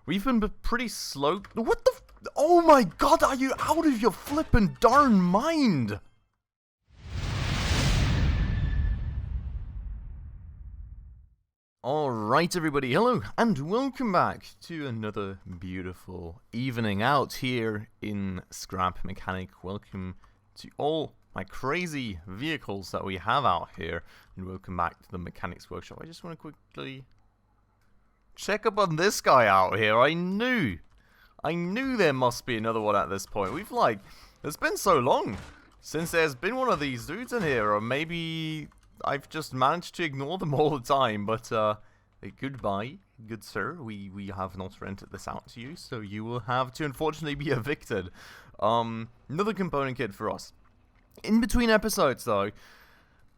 We've been pretty slow. What the oh my god, are you out of your flippin' darn mind? Alright everybody, hello and welcome back to another beautiful evening out here in Scrap Mechanic. Welcome to all my crazy vehicles that we have out here, and welcome back to the Mechanics Workshop. I just want to quickly check up on this guy out here. I knew there must be another one at this point. It's been so long since there's been one of these dudes in here, or maybe I've just managed to ignore them all the time, but goodbye, good sir. We have not rented this out to you, so you will have to unfortunately be evicted. Another component kit for us. In between episodes, though,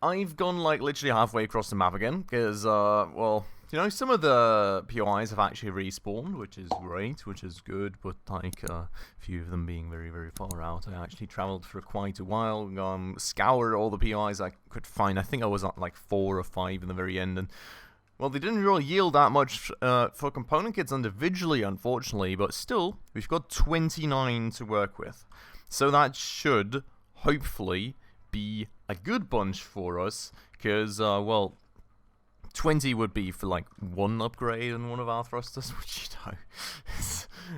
I've gone like literally halfway across the map again, because, well, you know, some of the POIs have actually respawned, which is great, which is good, but like a few of them being very, very far out. I actually travelled for quite a while, scoured all the POIs I could find. I think I was at like 4 or 5 in the very end, and well, they didn't really yield that much for component kits individually, unfortunately, but still, we've got 29 to work with. So that should, hopefully, be a good bunch for us, because, well, 20 would be for like one upgrade on one of our thrusters, which, you know,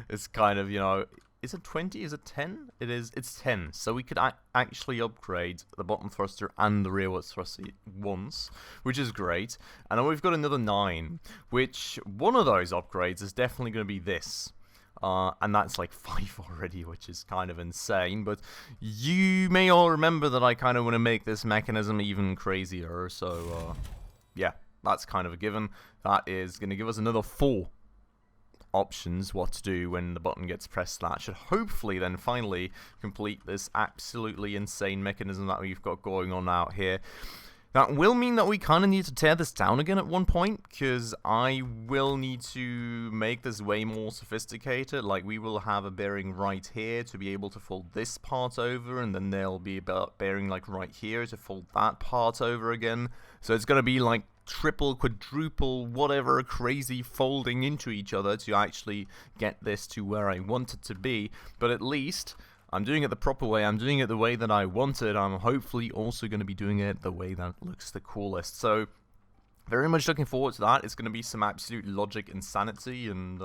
it's kind of, you know, is it 20? Is it 10? It is, it's 10. So we could actually upgrade the bottom thruster and the rearward thruster once, which is great. And then we've got another 9, which one of those upgrades is definitely going to be this. And that's like 5 already, which is kind of insane. But you may all remember that I kind of want to make this mechanism even crazier. So, yeah. That's kind of a given. That is going to give us another 4 options what to do when the button gets pressed. That should hopefully then finally complete this absolutely insane mechanism that we've got going on out here. That will mean that we kind of need to tear this down again at one point, because I will need to make this way more sophisticated. Like, we will have a bearing right here to be able to fold this part over, and then there'll be a bearing like right here to fold that part over again. So it's going to be like triple, quadruple, whatever crazy folding into each other to actually get this to where I want it to be. But at least I'm doing it the proper way. I'm doing it the way that I want it. I'm hopefully also going to be doing it the way that looks the coolest. So very much looking forward to that. It's going to be some absolute logic insanity and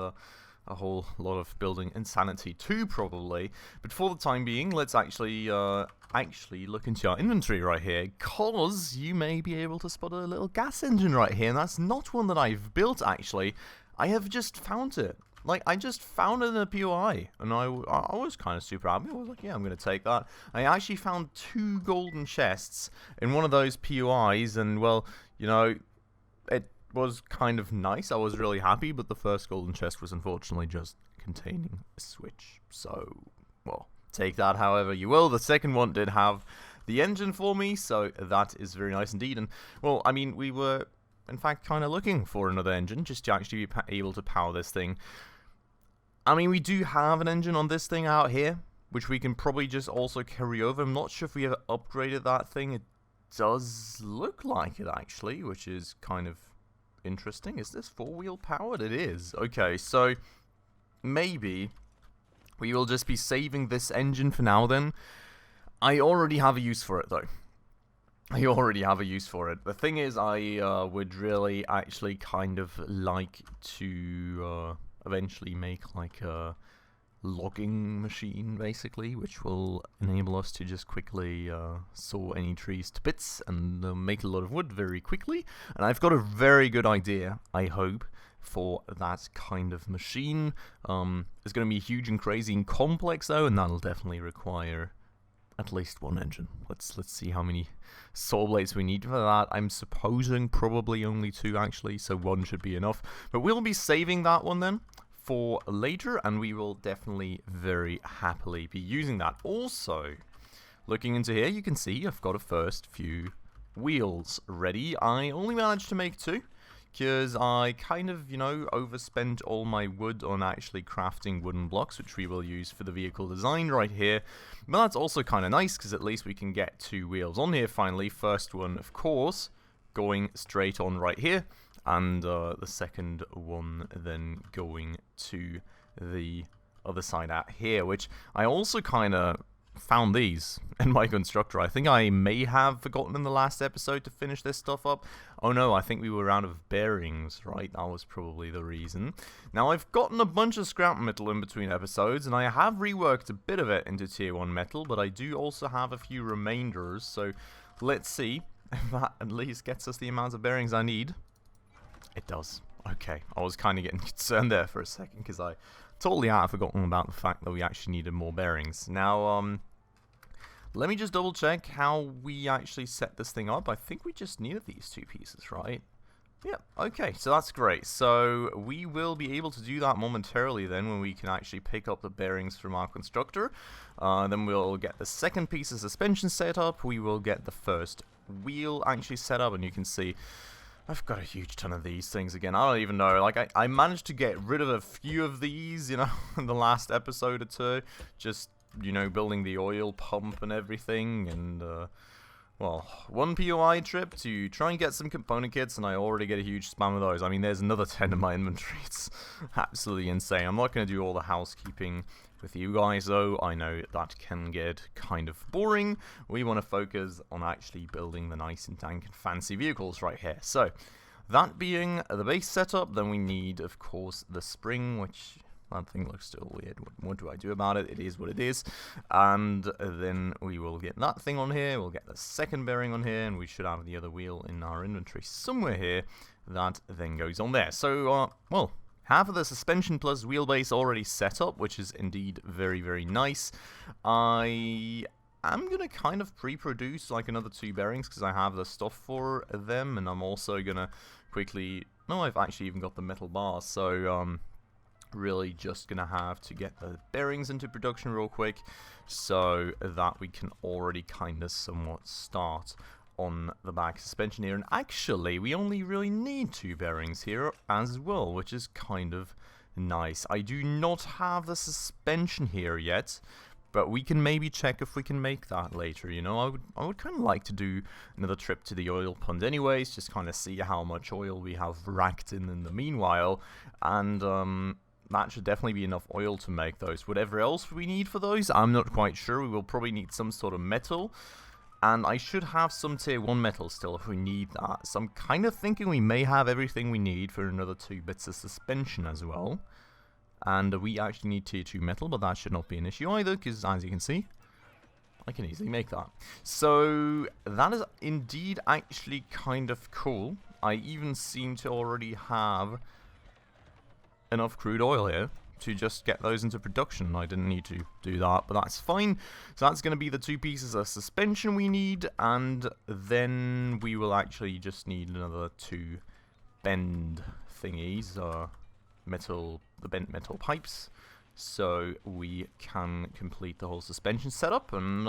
a whole lot of building insanity too, probably. But for the time being, let's actually look into our inventory right here, because you may be able to spot a little gas engine right here, and that's not one that I've built, actually. I have just found it. Like, I just found it in a POI, and I was kind of super happy. I was like, yeah, I'm going to take that. I actually found 2 golden chests in one of those POIs, and, well, you know, it was kind of nice. I was really happy, but the first golden chest was unfortunately just containing a switch. So, well, take that however you will. The second one did have the engine for me, so that is very nice indeed. And, well, I mean, we were, in fact, kind of looking for another engine just to actually be able to power this thing. I mean, we do have an engine on this thing out here, which we can probably just also carry over. I'm not sure if we ever upgraded that thing. It does look like it, actually, which is kind of interesting. Is this 4-wheel powered? It is. Okay, so maybe we will just be saving this engine for now then. I already have a use for it, though. I already have a use for it. The thing is, I would really actually kind of like to eventually make like a logging machine, basically, which will enable us to just quickly saw any trees to bits and make a lot of wood very quickly. And I've got a very good idea, I hope, for that kind of machine. It's going to be huge and crazy and complex, though, and that'll definitely require at least 1 engine. Let's see how many saw blades we need for that. I'm supposing probably only 2, actually, so 1 should be enough. But we'll be saving that one then for later, and we will definitely very happily be using that. Also, looking into here, you can see I've got a first few wheels ready. I only managed to make 2, because I kind of, you know, overspent all my wood on actually crafting wooden blocks, which we will use for the vehicle design right here. But that's also kind of nice, because at least we can get 2 wheels on here finally. First one, of course, going straight on right here. and the second one then going to the other side out here, which I also kind of found these in my constructor. I think I may have forgotten in the last episode to finish this stuff up. Oh no, I think we were out of bearings, right? That was probably the reason. Now I've gotten a bunch of scrap metal in between episodes, and I have reworked a bit of it into tier 1 metal, but I do also have a few remainders, so let's see if that at least gets us the amount of bearings I need. It does. Okay, I was kind of getting concerned there for a second, because I totally had forgotten about the fact that we actually needed more bearings. Now, let me just double check how we actually set this thing up. I think we just needed these 2 pieces, right? Yeah, okay, so that's great. So we will be able to do that momentarily then, when we can actually pick up the bearings from our constructor. Then we'll get the second piece of suspension set up. We will get the first wheel actually set up, and you can see I've got a huge ton of these things again. I don't even know. Like, I managed to get rid of a few of these, you know, in the last episode or two. Just, you know, building the oil pump and everything. And, well, one POI trip to try and get some component kits, and I already get a huge spam of those. I mean, there's another 10 in my inventory. It's absolutely insane. I'm not going to do all the housekeeping with you guys, though. I know that can get kind of boring. We want to focus on actually building the nice and dank and fancy vehicles right here. So, that being the base setup, then we need, of course, the spring, which that thing looks still weird. What do I do about it? It is what it is. And then we will get that thing on here. We'll get the second bearing on here, and we should have the other wheel in our inventory somewhere here. That then goes on there. So, well, half of the suspension plus wheelbase already set up, which is indeed very, very nice. I am going to kind of pre-produce like another 2 bearings because I have the stuff for them, and I'm also going to quickly... No, I've actually even got the metal bars, so really just going to have to get the bearings into production real quick so that we can already kind of somewhat start on the back suspension here. And actually, we only really need 2 bearings here as well, which is kind of nice. I do not have the suspension here yet, but we can maybe check if we can make that later, you know. I would kind of like to do another trip to the oil pond anyways, just kind of see how much oil we have racked in the meanwhile, and that should definitely be enough oil to make those. Whatever else we need for those, I'm not quite sure. We will probably need some sort of metal. And I should have some tier 1 metal still if we need that. So I'm kind of thinking we may have everything we need for another 2 bits of suspension as well. And we actually need tier 2 metal, but that should not be an issue either, because as you can see, I can easily make that. So that is indeed actually kind of cool. I even seem to already have enough crude oil here to just get those into production. I didn't need to do that, but that's fine. So that's going to be the 2 pieces of suspension we need, and then we will actually just need another 2 bend thingies, the bent metal pipes, so we can complete the whole suspension setup. And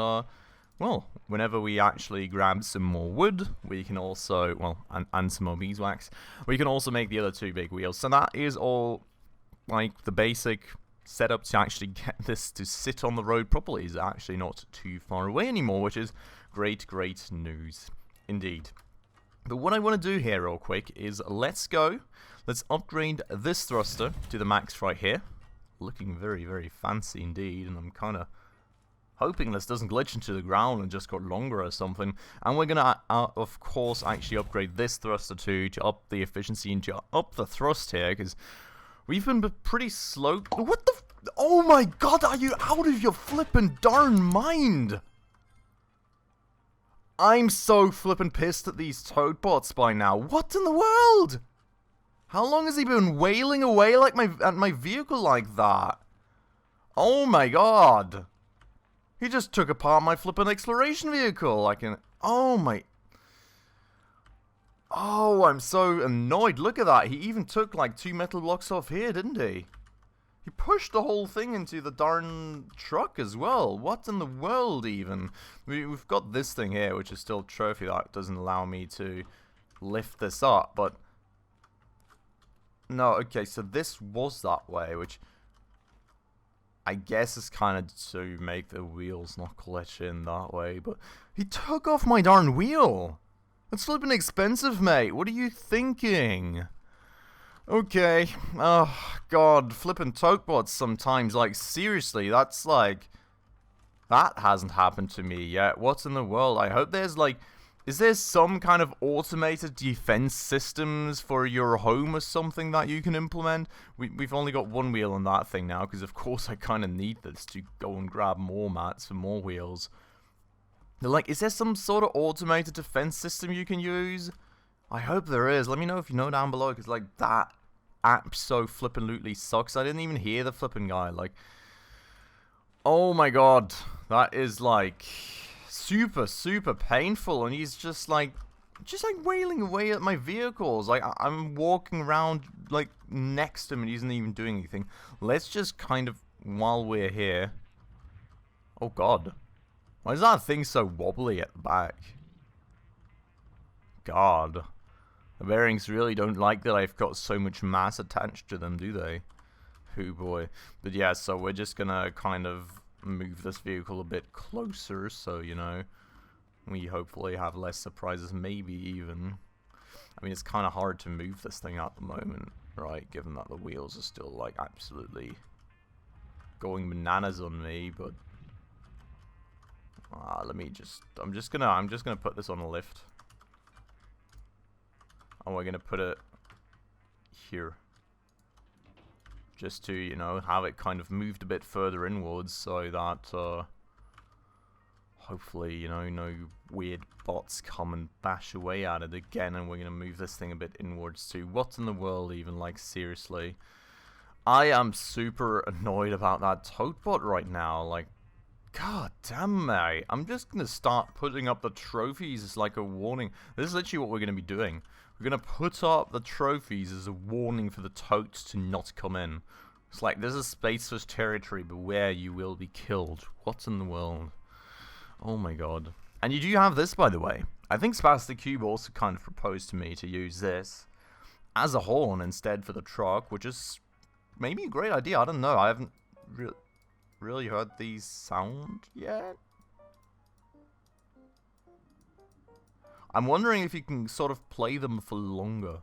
well, whenever we actually grab some more wood, we can also, well, and some more beeswax, we can also make the other 2 big wheels. So that is all like the basic setup to actually get this to sit on the road properly. Is actually not too far away anymore, which is great news indeed. But what I want to do here real quick is let's upgrade this thruster to the max right here. Looking very, very fancy indeed, and I'm kind of hoping this doesn't glitch into the ground and just got longer or something. And we're gonna of course actually upgrade this thruster too, to up the efficiency and to up the thrust here, because we've been pretty slow. What the oh my god, are you out of your flippin' darn mind? I'm so flippin' pissed at these Totebots by now. What in the world? How long has he been wailing away like at my vehicle like that? Oh my god. He just took apart my flippin' exploration vehicle. Oh my... Oh, I'm so annoyed. Look at that. He even took like 2 metal blocks off here, didn't he? He pushed the whole thing into the darn truck as well. What in the world even? We've got this thing here, which is still a trophy that doesn't allow me to lift this up, but... No, okay, so this was that way, which... I guess is kind of to make the wheels not glitch in that way, but... He took off my darn wheel! That's flipping expensive, mate. What are you thinking? Okay. Oh, God. Flipping Totebots sometimes. Like, seriously, that's like... That hasn't happened to me yet. What's in the world? I hope there's, like... Is there some kind of automated defense systems for your home or something that you can implement? We've only got one wheel on that thing now, because of course I kind of need this to go and grab more mats and more wheels. They're like, is there some sort of automated defense system you can use? I hope there is. Let me know if you know down below, because, like, that app so flippin' sucks. I didn't even hear the flippin' guy. Like, oh my god. That is, like, super, super painful. And he's just like wailing away at my vehicles. Like, I'm walking around, like, next to him and he isn't even doing anything. Let's just kind of, while we're here... Oh god. Why is that thing so wobbly at the back? God. The bearings really don't like that I've got so much mass attached to them, do they? Oh boy. But yeah, so we're just gonna kind of move this vehicle a bit closer, so, you know, we hopefully have less surprises, maybe even. I mean, it's kind of hard to move this thing at the moment, right? Given that the wheels are still, like, absolutely going bananas on me, but... let me just... I'm just gonna put this on a lift. And we're gonna put it here. Just to, you know, have it kind of moved a bit further inwards so that, hopefully, you know, no weird bots come and bash away at it again, and we're gonna move this thing a bit inwards too. What in the world even, like, seriously? I am super annoyed about that Totebot right now, like, god damn, mate. I'm just gonna start putting up the trophies as, like, a warning. This is literally what we're gonna be doing. We're gonna put up the trophies as a warning for the totes to not come in. It's like, this is Spacefish territory, beware, you will be killed. What in the world? Oh my god. And you do have this, by the way. I think Spastic Cube also kind of proposed to me to use this as a horn instead for the truck, which is maybe a great idea. I don't know. I haven't really heard these sound yet. I'm wondering if you can sort of play them for longer.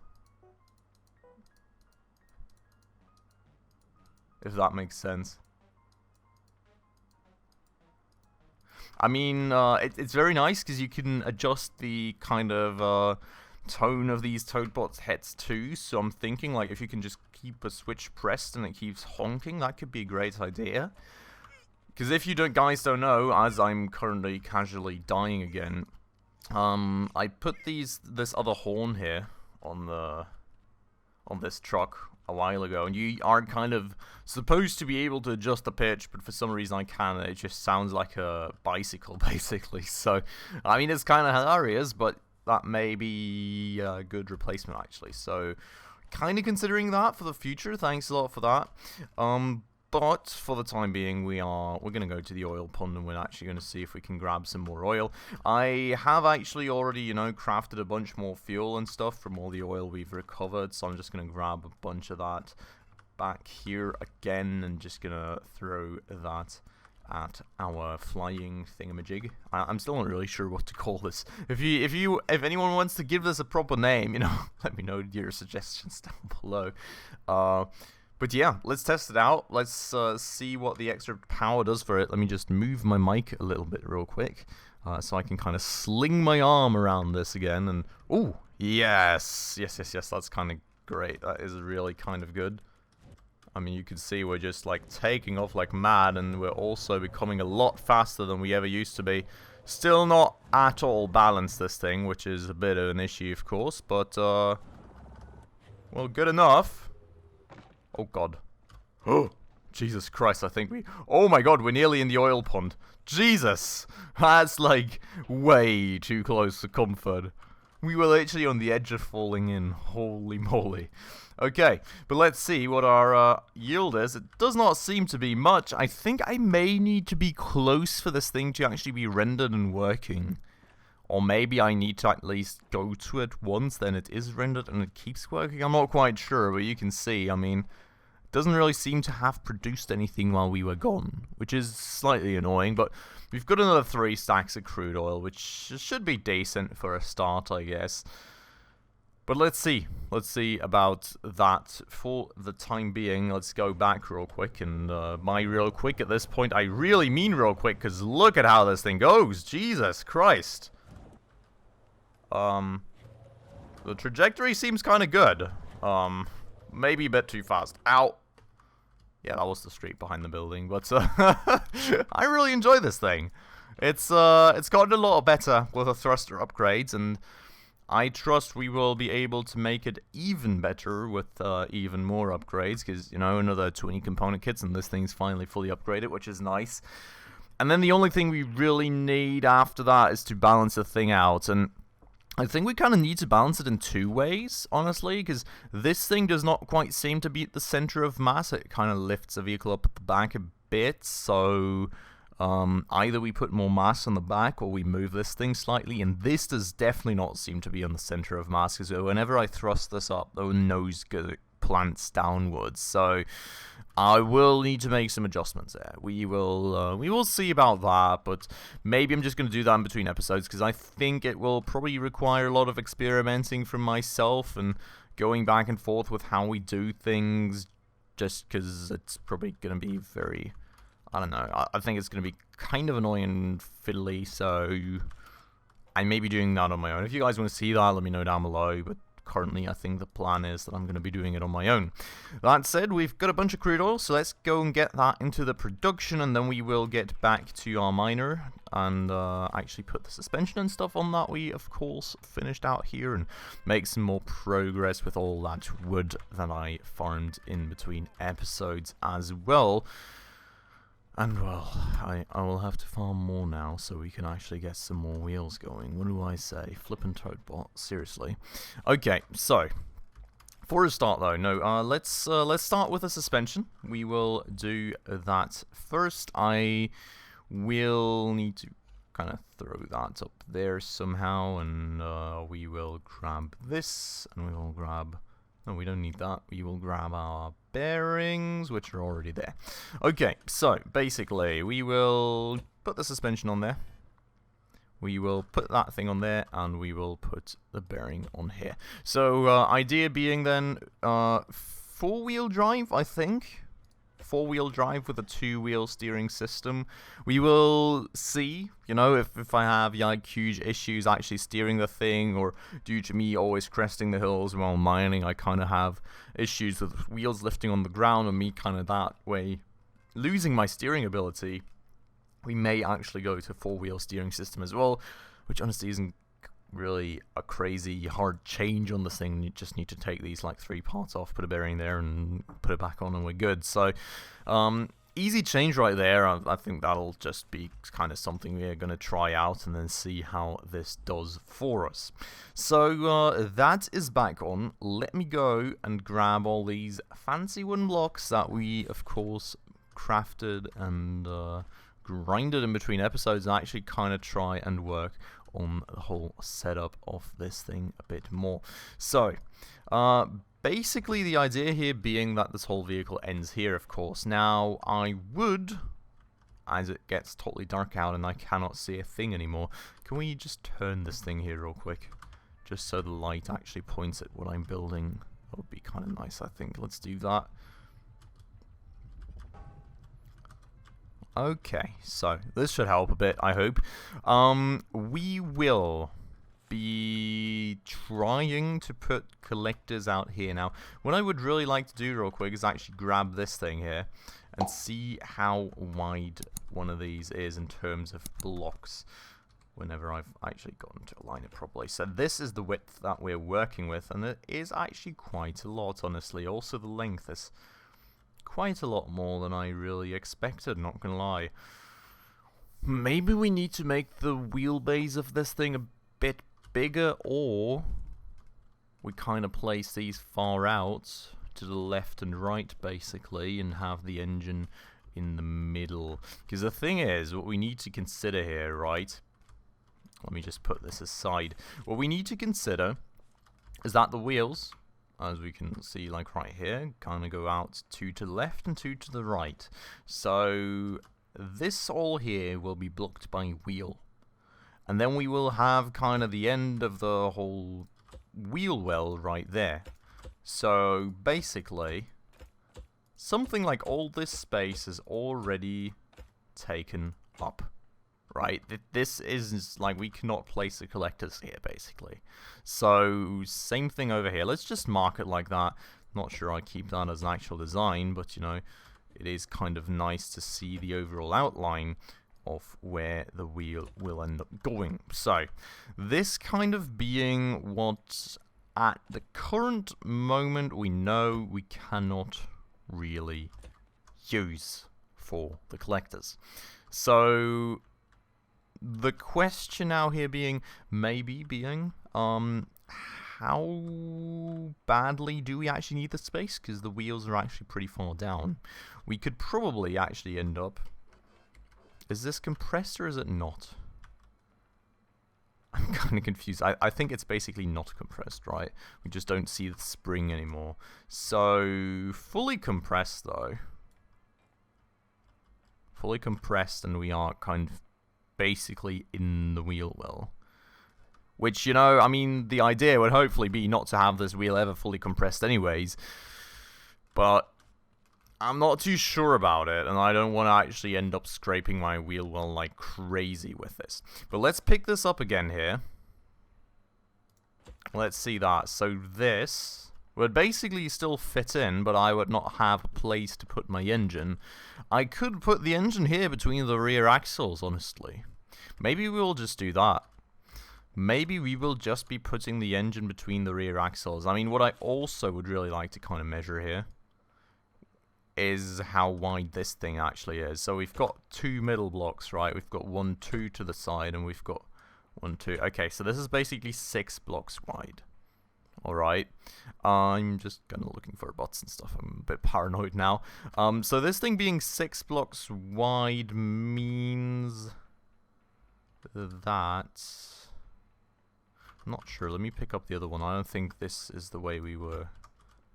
If that makes sense. I mean, it's very nice because you can adjust the kind of tone of these Totebots' heads too. So I'm thinking, like, if you can just keep a switch pressed and it keeps honking, that could be a great idea. Because if you guys don't know, as I'm currently casually dying again, I put this other horn here on this truck a while ago, and you are kind of supposed to be able to adjust the pitch, but for some reason I can't. It just sounds like a bicycle, basically. So, I mean, it's kind of hilarious, but that may be a good replacement, actually. So, kind of considering that for the future. Thanks a lot for that. But for the time being, we're going to go to the oil pond, and we're actually going to see if we can grab some more oil. I have actually already, you know, crafted a bunch more fuel and stuff from all the oil we've recovered, so I'm just going to grab a bunch of that back here again, and just going to throw that at our flying thingamajig. I'm still not really sure what to call this. If anyone wants to give this a proper name, you know, let me know your suggestions down below. But yeah, let's test it out. Let's see what the extra power does for it. Let me just move my mic a little bit real quick, so I can kind of sling my arm around this again. And oh, yes, that's kind of great. That is really kind of good. I mean, you can see we're just, like, taking off like mad, and we're also becoming a lot faster than we ever used to be. Still not at all balanced, this thing, which is a bit of an issue, of course, but well, good enough. Oh god. Oh, Jesus Christ, I think oh my god, we're nearly in the oil pond. Jesus! That's, like, way too close to comfort. We were literally on the edge of falling in. Holy moly. Okay, but let's see what our yield is. It does not seem to be much. I think I may need to be close for this thing to actually be rendered and working. Or maybe I need to at least go to it once, then it is rendered and it keeps working. I'm not quite sure, but you can see, I mean, doesn't really seem to have produced anything while we were gone, which is slightly annoying, but we've got another 3 stacks of crude oil, which should be decent for a start, I guess. But let's see about that for the time being. Let's go back real quick, and by real quick at this point, I really mean real quick, because look at how this thing goes. Jesus Christ. The trajectory seems kind of good. Maybe a bit too fast. Ow. Yeah, that was the street behind the building, but I really enjoy this thing. It's gotten a lot better with the thruster upgrades, and I trust we will be able to make it even better with even more upgrades, because, you know, another 20 component kits and this thing's finally fully upgraded, which is nice. And then the only thing we really need after that is to balance the thing out, and I think we kind of need to balance it in 2 ways, honestly, because this thing does not quite seem to be at the center of mass. It kind of lifts the vehicle up at the back a bit, so either we put more mass on the back or we move this thing slightly, and this does definitely not seem to be on the center of mass, because whenever I thrust this up, the nose plants downwards, so I will need to make some adjustments there. We will see about that, but maybe I'm just going to do that in between episodes, because I think it will probably require a lot of experimenting from myself and going back and forth with how we do things, just because it's probably going to be very, I don't know, I think it's going to be kind of annoying and fiddly, so I may be doing that on my own. If you guys want to see that, let me know down below, but currently I think the plan is that I'm going to be doing it on my own. That said, we've got a bunch of crude oil, so let's go and get that into the production, and then we will get back to our miner and actually put the suspension and stuff on that we, of course, finished out here, and make some more progress with all that wood that I farmed in between episodes as well. And, well, I will have to farm more now so we can actually get some more wheels going. What do I say? Flippin' Totebot, seriously. Okay, so, for a start though, let's start with a suspension. We will do that first. I will need to kind of throw that up there somehow, and we will grab this, and we will grab... No, we don't need that. We will grab our bearings, which are already there. Okay, so basically, we will put the suspension on there. We will put that thing on there, and we will put the bearing on here. So, idea being then, 4-wheel drive, I think. 4-wheel drive with a 2-wheel steering system. We will see, you know, if I have like huge issues actually steering the thing, or due to me always cresting the hills while mining, I kind of have issues with wheels lifting on the ground, and me kind of that way losing my steering ability. We may actually go to 4-wheel steering system as well, which honestly isn't really a crazy hard change on this thing. You just need to take these like 3 parts off, put a bearing there, and put it back on, and we're good. So easy change right there. I think that'll just be kind of something we're going to try out and then see how this does for us. So that is back on. Let me go and grab all these fancy wooden blocks that we of course crafted and grinded in between episodes, and actually kind of try and work on the whole setup of this thing a bit more. So, basically the idea here being that this whole vehicle ends here, of course. Now, I would, as it gets totally dark out and I cannot see a thing anymore, can we just turn this thing here real quick? Just so the light actually points at what I'm building. That would be kind of nice, I think. Let's do that. Okay, so this should help a bit, I hope. We will be trying to put collectors out here. Now, what I would really like to do real quick is actually grab this thing here and see how wide one of these is in terms of blocks whenever I've actually gotten to align it properly. So this is the width that we're working with, and it is actually quite a lot, honestly. Also, the length is quite a lot more than I really expected, not gonna lie. Maybe we need to make the wheelbase of this thing a bit bigger, or we kind of place these far out to the left and right basically, and have the engine in the middle. Because the thing is, what we need to consider here, right? Let me just put this aside. What we need to consider is that the wheels as we can see, like right here, kind of go out 2 to the left and 2 to the right. So this all here will be blocked by wheel. And then we will have kind of the end of the whole wheel well right there. So basically, something like all this space is already taken up. Right, this is like, we cannot place the collectors here, basically. So, same thing over here. Let's just mark it like that. Not sure I keep that as an actual design, but, you know, it is kind of nice to see the overall outline of where the wheel will end up going. So, this kind of being what, at the current moment, we know we cannot really use for the collectors. So the question now here being, how badly do we actually need the space? Because the wheels are actually pretty far down. We could probably actually end up... Is this compressed or is it not? I'm kind of confused. I think it's basically not compressed, right? We just don't see the spring anymore. So, fully compressed though. Fully compressed, and we are kind of basically in the wheel well. Which, you know, I mean, the idea would hopefully be not to have this wheel ever fully compressed anyways. But I'm not too sure about it, and I don't want to actually end up scraping my wheel well like crazy with this. But let's pick this up again here. Let's see that. So this would basically still fit in, but I would not have a place to put my engine. I could put the engine here between the rear axles, honestly. Maybe we'll just do that. Maybe we will just be putting the engine between the rear axles. I mean, what I also would really like to kind of measure here is how wide this thing actually is. So we've got 2 middle blocks, right? We've got 1, 2 to the side, and we've got 1, 2. Okay, so this is basically 6 blocks wide. Alright. I'm just kind of looking for bots and stuff. I'm a bit paranoid now. So this thing being 6 blocks wide means that... I'm not sure. Let me pick up the other one. I don't think this is the way we were...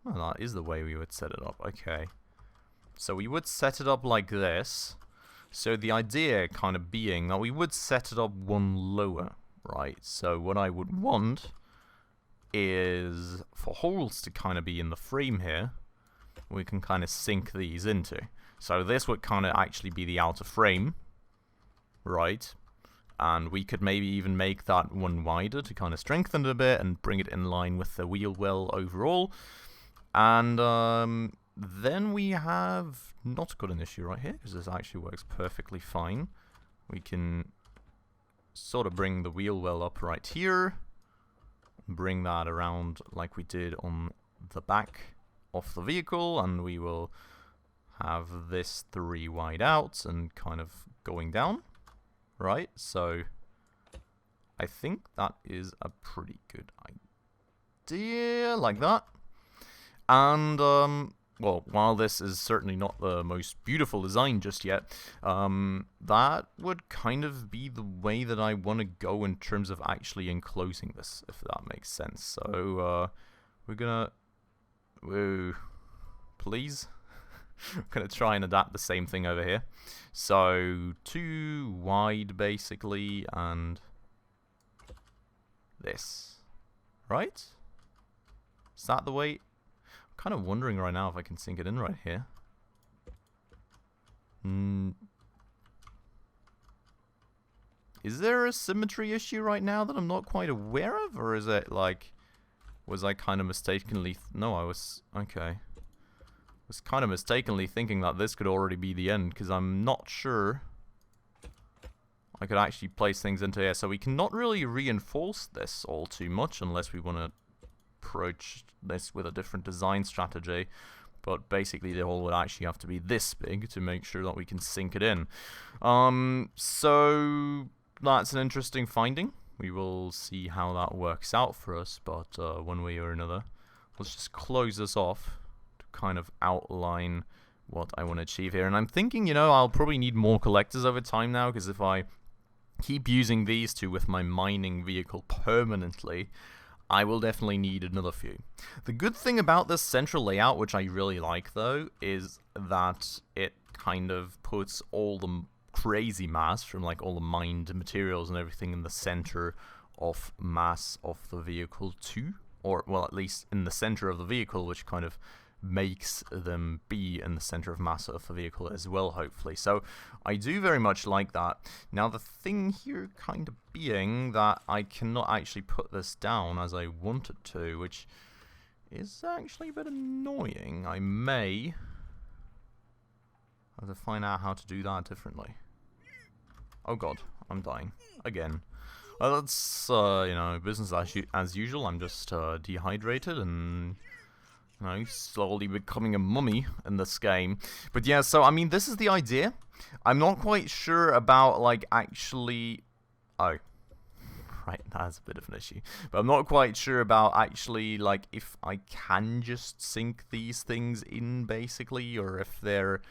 Well, that is the way we would set it up. Okay. So we would set it up like this. So the idea kind of being that we would set it up one lower, right? So what I would want is for holes to kind of be in the frame here. We can kind of sink these into. So this would kind of actually be the outer frame, right? And we could maybe even make that one wider to kind of strengthen it a bit and bring it in line with the wheel well overall. And then we have not got an issue right here, because this actually works perfectly fine. We can sort of bring the wheel well up right here, bring that around like we did on the back of the vehicle, and we will have this 3 wide out and kind of going down. Right, so I think that is a pretty good idea, like that. And, well, while this is certainly not the most beautiful design just yet, that would kind of be the way that I want to go in terms of actually enclosing this, if that makes sense. So, we're gonna... Whoa. Please? I'm going to try and adapt the same thing over here. So, 2 wide, basically, and this. Right? Is that the way? I'm kind of wondering right now if I can sink it in right here. Is there a symmetry issue right now that I'm not quite aware of? Or is it like... Was I kind of mistakenly... No, I was... Okay. Was kind of mistakenly thinking that this could already be the end, because I'm not sure I could actually place things into here. So we cannot really reinforce this all too much unless we want to approach this with a different design strategy. But basically the hole would actually have to be this big to make sure that we can sink it in. So that's an interesting finding. We will see how that works out for us, but one way or another. Let's just close this off. Kind of outline what I want to achieve here. And I'm thinking, you know, I'll probably need more collectors over time now, because if I keep using these two with my mining vehicle permanently, I will definitely need another few. The good thing about this central layout, which I really like though, is that it kind of puts all the crazy mass from like all the mined materials and everything in the center of mass of the vehicle too, or well, at least in the center of the vehicle, which kind of makes them be in the center of mass of the vehicle as well, hopefully. So I do very much like that. Now the thing here kind of being that I cannot actually put this down as I wanted to, which is actually a bit annoying. I may have to find out how to do that differently. Oh god, I'm dying again. That's you know, business as usual. I'm just dehydrated and you know, slowly becoming a mummy in this game. But yeah, so I mean, this is the idea. I'm not quite sure about like actually. Oh, right, that's a bit of an issue. But I'm not quite sure about actually like if I can just sink these things in basically, or if there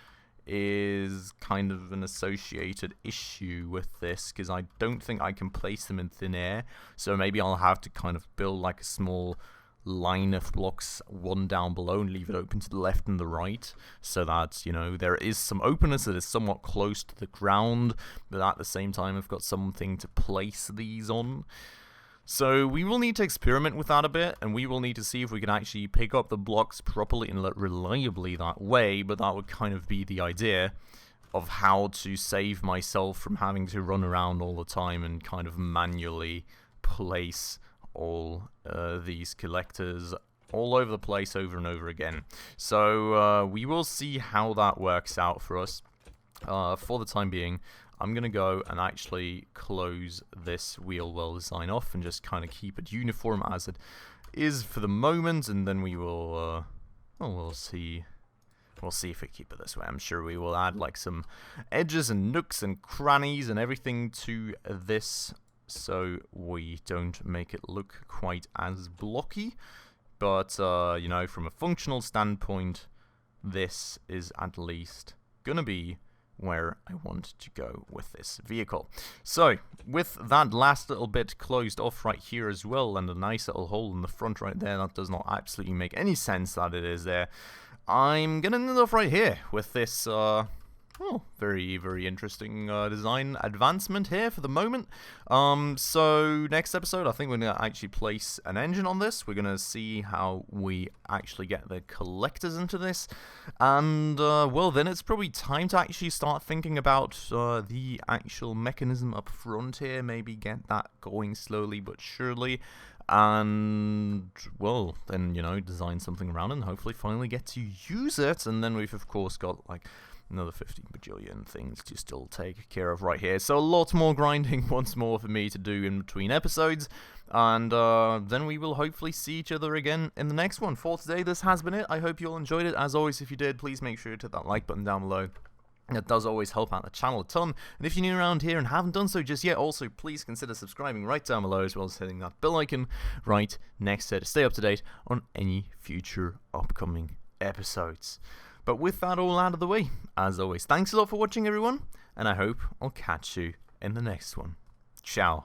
is kind of an associated issue with this, because I don't think I can place them in thin air. So maybe I'll have to kind of build like a small line of blocks, one down below, and leave it open to the left and the right, so that, you know, there is some openness that is somewhat close to the ground, but at the same time I've got something to place these on. So we will need to experiment with that a bit, and we will need to see if we can actually pick up the blocks properly and reliably that way, but that would kind of be the idea of how to save myself from having to run around all the time and kind of manually place all these collectors all over the place over and over again. So we will see how that works out for us. For the time being, I'm going to go and actually close this wheel well design off and just kind of keep it uniform as it is for the moment, and then we will we'll see. We'll see if we keep it this way. I'm sure we will add like some edges and nooks and crannies and everything to this, so we don't make it look quite as blocky. But, you know, from a functional standpoint, this is at least gonna be where I want to go with this vehicle. So, with that last little bit closed off right here as well, and a nice little hole in the front right there, that does not absolutely make any sense that it is there, I'm gonna end off right here with this, very, very interesting design advancement here for the moment. So next episode, I think we're going to actually place an engine on this. We're going to see how we actually get the collectors into this. And, well, then it's probably time to actually start thinking about the actual mechanism up front here. Maybe get that going slowly but surely. And, well, then, you know, design something around it and hopefully finally get to use it. And then we've, of course, got, like, another 50 bajillion things to still take care of right here. So a lot more grinding once more for me to do in between episodes. And then we will hopefully see each other again in the next one. For today, this has been it. I hope you all enjoyed it. As always, if you did, please make sure to hit that like button down below. That does always help out the channel a ton. And if you're new around here and haven't done so just yet, also please consider subscribing right down below, as well as hitting that bell icon right next to it to stay up to date on any future upcoming episodes. But with that all out of the way, as always, thanks a lot for watching, everyone, and I hope I'll catch you in the next one. Ciao.